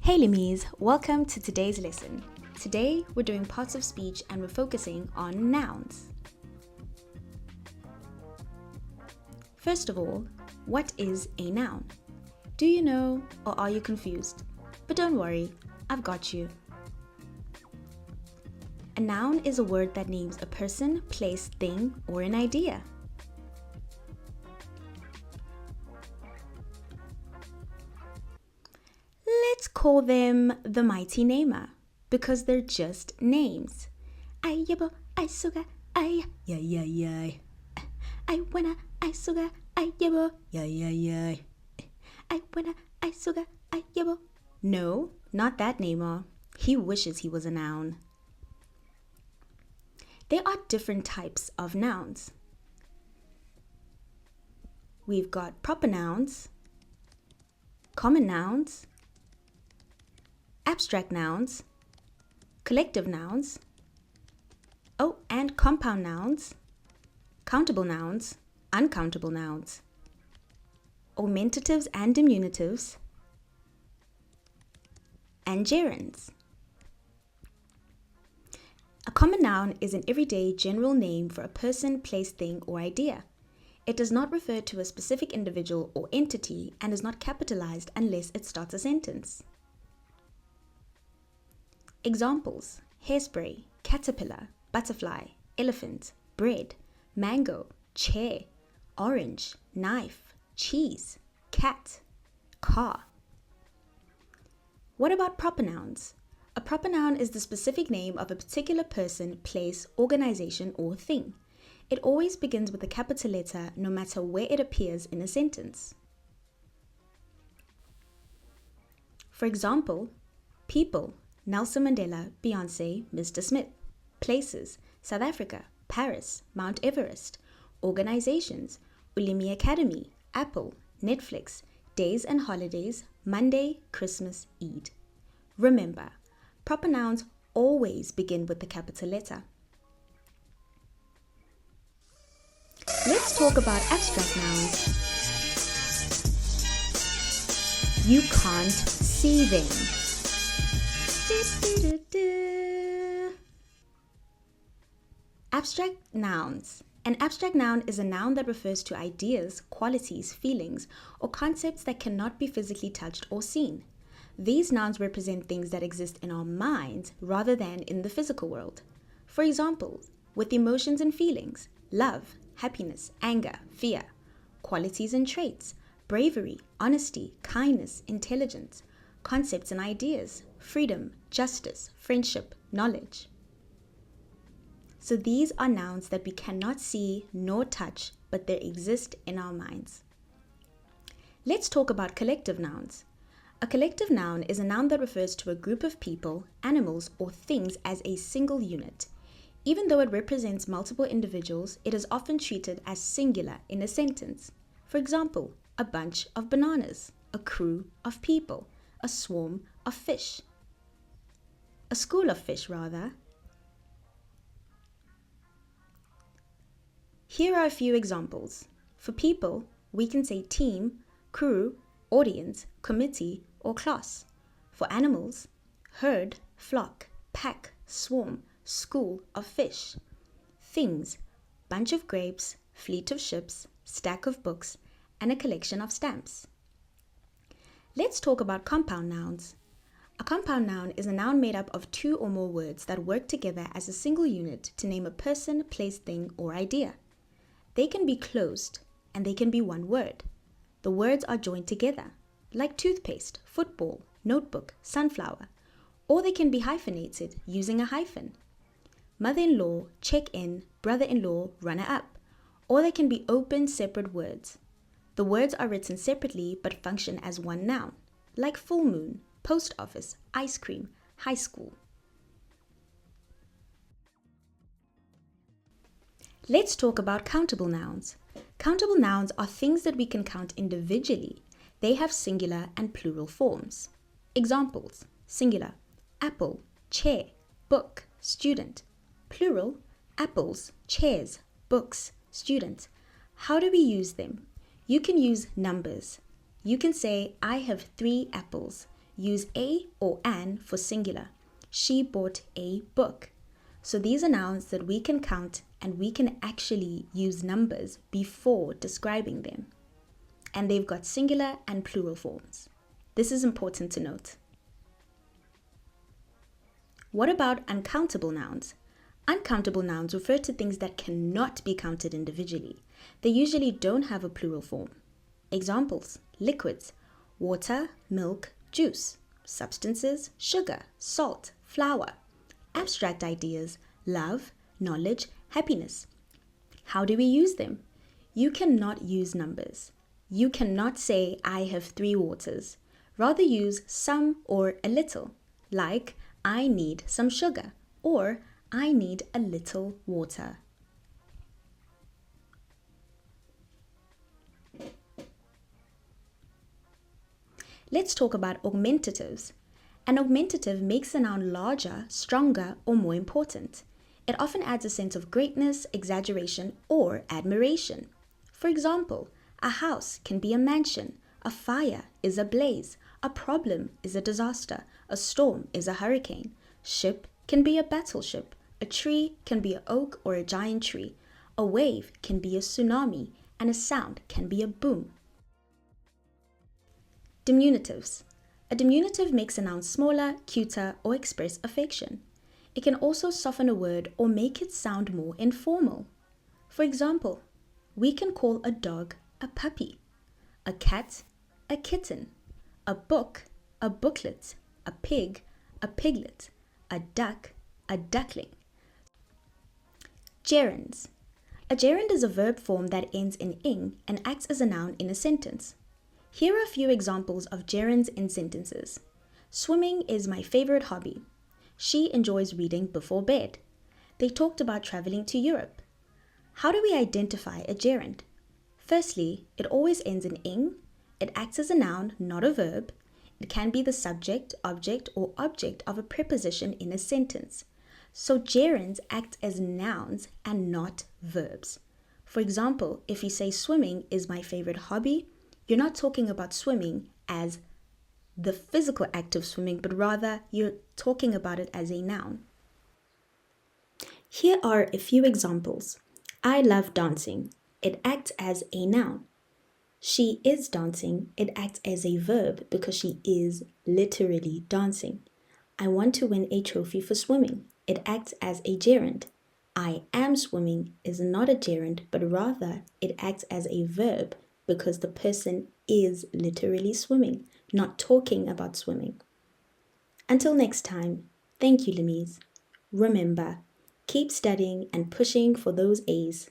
Hey Limis, welcome to today's lesson. Today we're doing parts of speech and we're focusing on nouns. First of all, what is a noun? Do you know or are you confused? But don't worry, I've got you. A noun is a word that names a person, place, thing, or an idea. Let's call them the mighty namer because they're just names. Ay yabo, ay suga, ay ya ya ya. Ay wanna, ay suga, ay yabo, ya ya ya. Ay wanna, ay suga, ay yabo. No, not that namer. He wishes he was a noun. There are different types of nouns. We've got proper nouns, common nouns, abstract nouns, collective nouns, and compound nouns, countable nouns, uncountable nouns, augmentatives and diminutives, and gerunds. A common noun is an everyday general name for a person, place, thing, or idea. It does not refer to a specific individual or entity and is not capitalized unless it starts a sentence. Examples: hairspray, caterpillar, butterfly, elephant, bread, mango, chair, orange, knife, cheese, cat, car. What about proper nouns? A proper noun is the specific name of a particular person, place, organization, or thing. It always begins with a capital letter no matter where it appears in a sentence. For example, people: Nelson Mandela, Beyonce, Mr. Smith. Places: South Africa, Paris, Mount Everest. Organizations: Ulimi Academy, Apple, Netflix. Days and holidays: Monday, Christmas, Eid. Remember, proper nouns always begin with the capital letter. Let's talk about abstract nouns. You can't see them. Abstract nouns. An abstract noun is a noun that refers to ideas, qualities, feelings, or concepts that cannot be physically touched or seen. These nouns represent things that exist in our minds rather than in the physical world. For example, with emotions and feelings: love, happiness, anger, fear. Qualities and traits: bravery, honesty, kindness, intelligence. Concepts and ideas: freedom, justice, friendship, knowledge. So these are nouns that we cannot see nor touch, but they exist in our minds. Let's talk about collective nouns. A collective noun is a noun that refers to a group of people, animals, or things as a single unit. Even though it represents multiple individuals, it is often treated as singular in a sentence. For example, a bunch of bananas, a crew of people, a swarm of fish. A school of fish, rather. Here are a few examples. For people, we can say team, crew, audience, committee, or class. For animals, herd, flock, pack, swarm, school of fish. Things: bunch of grapes, fleet of ships, stack of books, and a collection of stamps. Let's talk about compound nouns. A compound noun is a noun made up of two or more words that work together as a single unit to name a person, place, thing, or idea. They can be closed and they can be one word. The words are joined together, like toothpaste, football, notebook, sunflower, or they can be hyphenated using a hyphen. Mother-in-law, check-in, brother-in-law, runner-up, or they can be open, separate words. The words are written separately but function as one noun, like full moon, post office, ice cream, high school. Let's talk about countable nouns. Countable nouns are things that we can count individually. They have singular and plural forms. Examples: singular, apple, chair, book, student. Plural, apples, chairs, books, students. How do we use them? You can use numbers. You can say, I have 3 apples. use a or an for singular. She bought a book. So these are nouns that we can count and we can actually use numbers before describing them. And they've got singular and plural forms. This is important to note. What about uncountable nouns? Uncountable nouns refer to things that cannot be counted individually. They usually don't have a plural form. Examples: liquids, water, milk, juice; substances, sugar, salt, flour; abstract ideas, love, knowledge, happiness. How do we use them? You cannot use numbers. You cannot say, I have 3 waters. Rather use some or a little, like I need some sugar or I need a little water. Let's talk about augmentatives. An augmentative makes a noun larger, stronger, or more important. It often adds a sense of greatness, exaggeration, or admiration. For example, a house can be a mansion, a fire is a blaze, a problem is a disaster, a storm is a hurricane, ship can be a battleship, a tree can be an oak or a giant tree, a wave can be a tsunami, and a sound can be a boom. Diminutives. A diminutive makes a noun smaller, cuter, or express affection. It can also soften a word or make it sound more informal. For example, we can call a dog a puppy, a cat a kitten, a book a booklet, a pig a piglet, a duck a duckling. Gerunds. A gerund is a verb form that ends in ing and acts as a noun in a sentence. Here are a few examples of gerunds in sentences. Swimming is my favorite hobby. She enjoys reading before bed. They talked about traveling to Europe. How do we identify a gerund? Firstly, it always ends in ing. It acts as a noun, not a verb. It can be the subject, object, or object of a preposition in a sentence. So gerunds act as nouns and not verbs. For example, if you say swimming is my favorite hobby, you're not talking about swimming as the physical act of swimming, but rather you're talking about it as a noun. Here are a few examples. I love dancing. It acts as a noun. She is dancing. It acts as a verb because she is literally dancing. I want to win a trophy for swimming. It acts as a gerund. I am swimming is not a gerund, but rather it acts as a verb because the person is literally swimming, not talking about swimming. Until next time, thank you, Limis. Remember, keep studying and pushing for those A's.